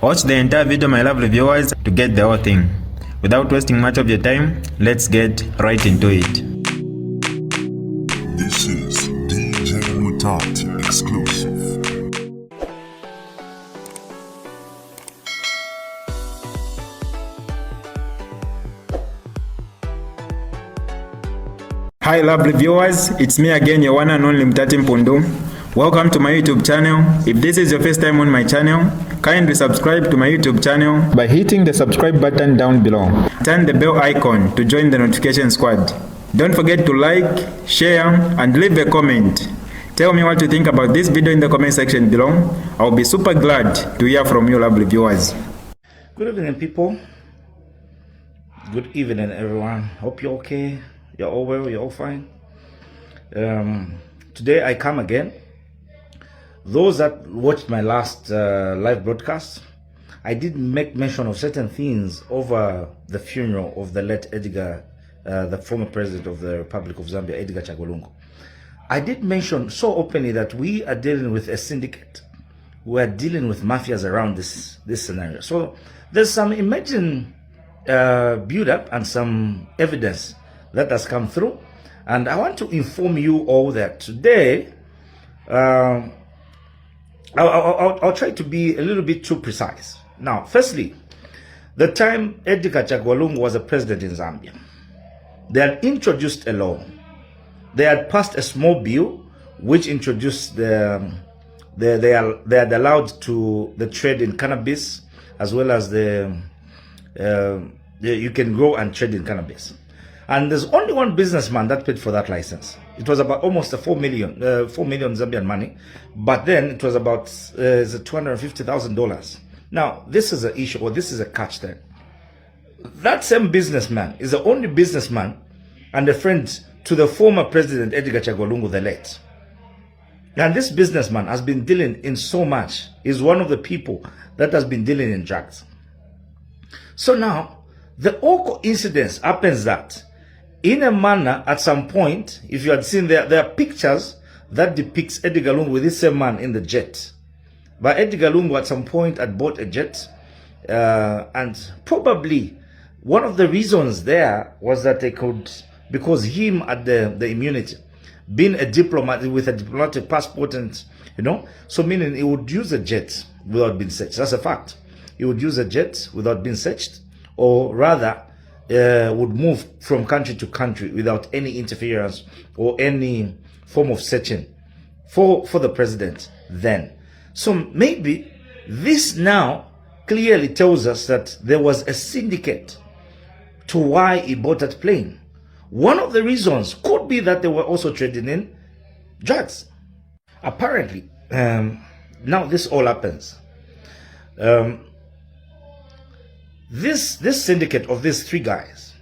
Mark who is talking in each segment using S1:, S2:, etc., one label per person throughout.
S1: Watch the entire video, my lovely viewers, to get the whole thing. Without wasting much of your time, let's get right into it.
S2: This is DJ Mutati exclusive.
S1: Hi lovely viewers, it's me again, your one and only Mutati Mpundu. Welcome to my YouTube channel. If this is your first time on my channel, kindly subscribe to my YouTube channel by hitting the subscribe button down below. Turn the bell icon to join the notification squad. Don't forget to like, share, and leave a comment. Tell me what you think about this video in the comment section below. I'll be super glad to hear from you lovely viewers.
S3: Good evening, people. Good evening, everyone. Hope you're okay. You're all well, you're all fine. Today I come again. Those that watched my last live broadcast, I did make mention of certain things over the funeral of the late Edgar, the former president of the Republic of Zambia, Edgar Chagwa. I did mention so openly that we are dealing with a syndicate. We are dealing with mafias around this scenario. So there's some emerging build-up and some evidence that has come through, and I want to inform you all that today I'll try to be a little bit too precise. Now, firstly, the time Edgar Chagwa was a president in Zambia, they had introduced a law. They had passed a small bill which introduced they had allowed to the trade in cannabis, as well as you can grow and trade in cannabis. And there's only one businessman that paid for that license. It was about almost a 4 million Zambian money, but then it was about $250,000. Now, this is an issue, or this is a catch there. That same businessman is the only businessman and a friend to the former president Edgar Chagwa the late. And this businessman has been dealing in so much, is one of the people that has been dealing in drugs. So now, the whole coincidence happens that in a manner, at some point, if you had seen there are pictures that depicts Edgar Lungu with this same man in the jet. But Edgar Lungu at some point had bought a jet, and probably one of the reasons there was that they could, because him had the immunity, being a diplomat with a diplomatic passport, and so meaning he would use a jet without being searched. That's a fact. He would use a jet without being searched, or rather would move from country to country without any interference or any form of searching for the president then. So maybe this now clearly tells us that there was a syndicate to why he bought that plane. One of the reasons could be that they were also trading in drugs. Apparently, now this all happens. This syndicate of these three guys,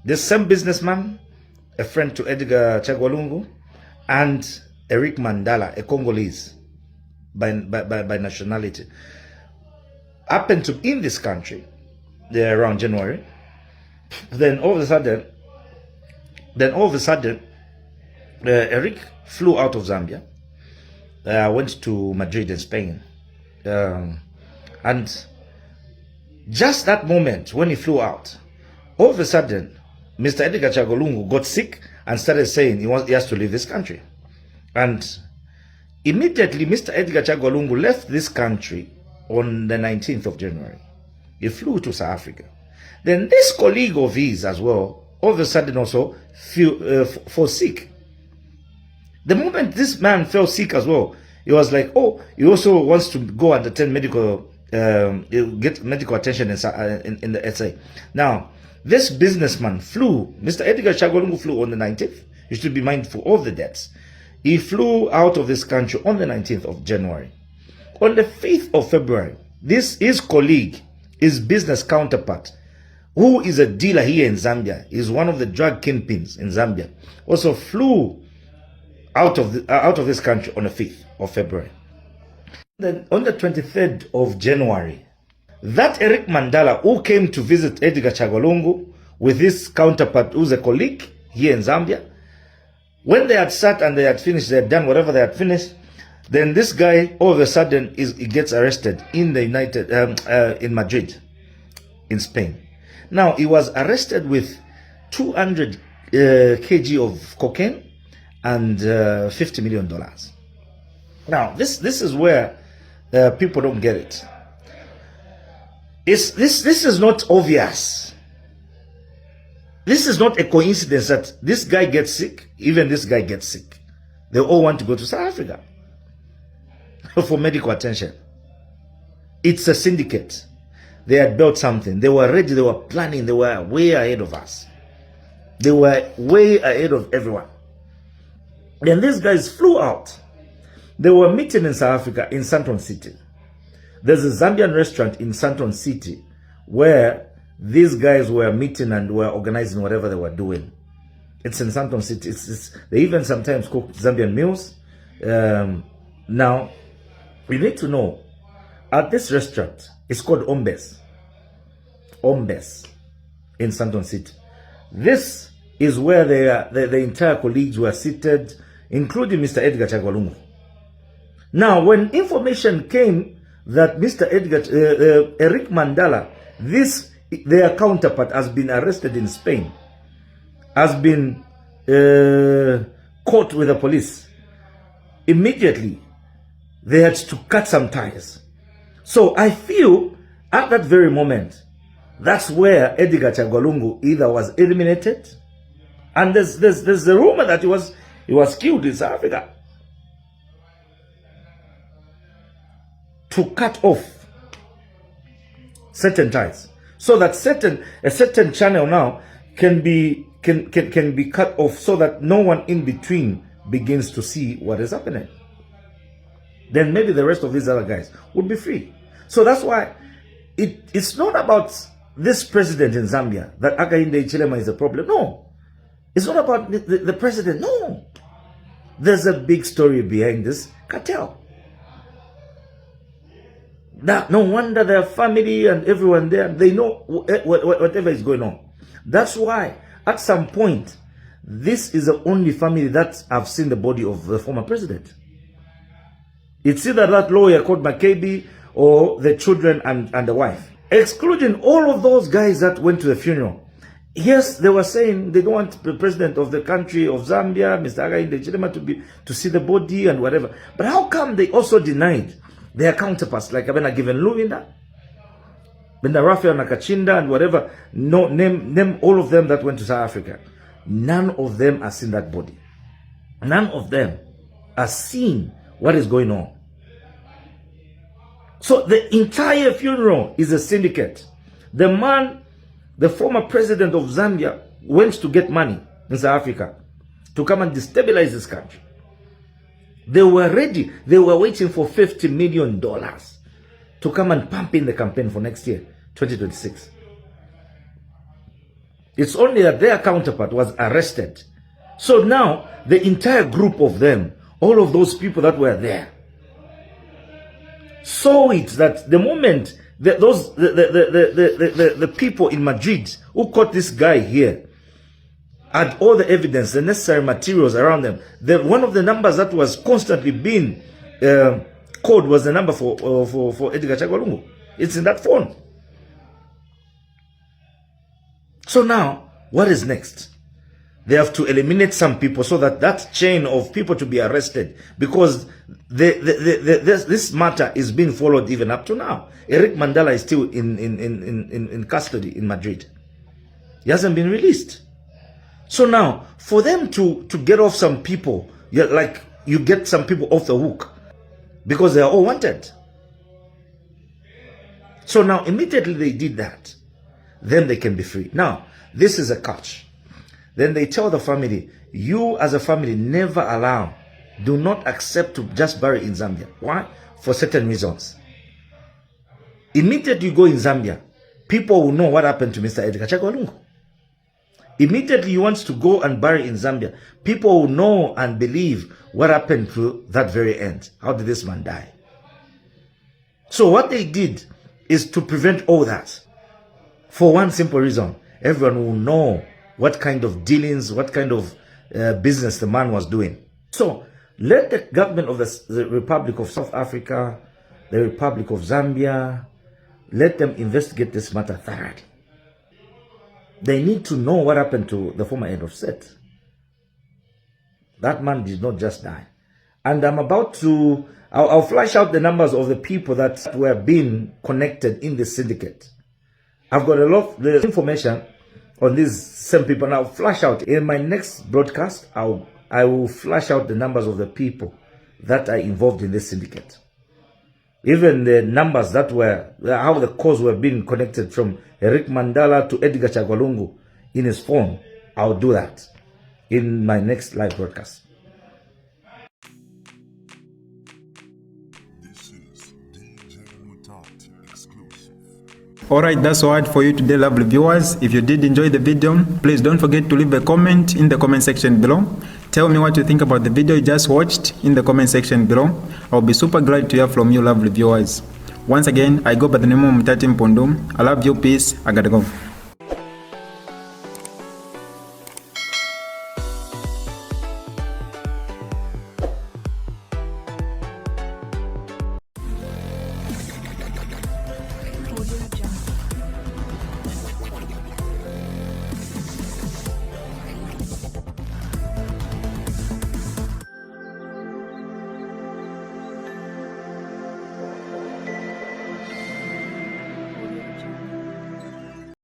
S3: the same businessman, a friend to Edgar Chagwa, and Eric Mandala, a Congolese by nationality, happened to be in this country around January. Then all of a sudden, Eric flew out of Zambia, went to Madrid in Spain, and just that moment when he flew out, all of a sudden, Mr. Edgar Chagwa got sick and started saying he has to leave this country. And immediately, Mr. Edgar Chagwa left this country on the 19th of January. He flew to South Africa. Then this colleague of his as well, all of a sudden also fell sick. The moment this man fell sick as well, he was like, oh, he also wants to go and attend medical get medical attention in the SA. Now, this businessman flew, Mr. Edgar Chagwa flew on the 19th. You should be mindful of the deaths. He flew out of this country on the 19th of January. On the 5th of February, his colleague, his business counterpart, who is a dealer here in Zambia, is one of the drug kingpins in Zambia, also flew out of this country on the 5th of February. Then on the 23rd of January, that Eric Mandala, who came to visit Edgar Chagwa with his counterpart, who's a colleague here in Zambia, when they had sat and they had finished, they had done whatever they had finished, Then this guy all of a sudden he gets arrested in the in Madrid, in Spain. Now he was arrested with 200 kg of cocaine and $50 million. Now this is where people don't get it. This is not obvious. This is not a coincidence that this guy gets sick, even this guy gets sick. They all want to go to South Africa for medical attention. It's a syndicate. They had built something. They were ready. They were planning. They were way ahead of us. They were way ahead of everyone. Then these guys flew out. They were meeting in South Africa, in Sandton City. There's a Zambian restaurant in Sandton City where these guys were meeting and were organizing whatever they were doing. It's in Sandton City. They even sometimes cook Zambian meals. Now, we need to know, at this restaurant, it's called Ombes in Sandton City. This is where the entire colleagues were seated, including Mr. Edgar Chagwa. Now, when information came that Mr. Eric Mandala, their counterpart, has been arrested in Spain, has been caught with the police, immediately they had to cut some ties. So I feel at that very moment, that's where Edgar Chagwa either was eliminated, and there's the rumor that he was killed in South Africa, to cut off certain ties, so that a certain channel now can be cut off, so that no one in between begins to see what is happening. Then maybe the rest of these other guys would be free. So that's why it's not about this president in Zambia that Hakainde Hichilema is a problem. No, it's not about the president. No, there's a big story behind this cartel. That no wonder their family and everyone there, they know whatever is going on. That's why at some point, this is the only family that have seen the body of the former president. It's either that lawyer called McCabe or the children and the wife. Excluding all of those guys that went to the funeral. Yes, they were saying they don't want the president of the country of Zambia, Mr. Hakainde Hichilema, to see the body and whatever. But how come they also denied their counterparts, like Abena Given Luwinda, Benda Raphael Nakachinda, and whatever, no, name all of them that went to South Africa. None of them are seen that body. None of them are seeing what is going on. So the entire funeral is a syndicate. The man, the former president of Zambia, went to get money in South Africa to come and destabilize this country. They were ready. They were waiting for $50 million to come and pump in the campaign for next year, 2026. It's only that their counterpart was arrested. So now, the entire group of them, all of those people that were there, saw it that the moment that the people in Madrid who caught this guy here had all the evidence, the necessary materials around them. One of the numbers that was constantly being called was the number for Edgar Chagwa. It's in that phone. So now, what is next? They have to eliminate some people so that that chain of people to be arrested, because this matter is being followed even up to now. Eric Mandala is still in custody in Madrid. He hasn't been released. So now, for them to get off some people, like you get some people off the hook because they are all wanted. So now, immediately they did that, then they can be free. Now, this is a catch. Then they tell the family, you as a family never allow, do not accept to just bury in Zambia. Why? For certain reasons. Immediately you go in Zambia, people will know what happened to Mr. Edgar Chagwa. Immediately you want to go and bury in Zambia, people will know and believe what happened to that very end. How did this man die? So what they did is to prevent all that. For one simple reason, everyone will know what kind of dealings, what kind of business the man was doing. So Let the government of the Republic of South Africa, the Republic of Zambia, let them investigate this matter thoroughly. They need to know what happened to the former head of state. That man did not just die. And I'm about to, I'll flash out the numbers of the people that were being connected in the syndicate. I've got a lot of the information on these same people. Now, flash out in my next broadcast. I will flash out the numbers of the people that are involved in this syndicate. Even the numbers that were, how the calls were being connected from Eric Mandala to Edgar Chagwalungu in his phone. I'll do that in my next live broadcast.
S2: This is DJ Mutati exclusive.
S1: Alright, that's all for you today, lovely viewers. If you did enjoy the video, please don't forget to leave a comment in the comment section below. Tell me what you think about the video you just watched in the comment section below. I'll be super glad to hear from you, lovely viewers. Once again, I go by the name of Mutati Mpundu. I love you, peace, I gotta go.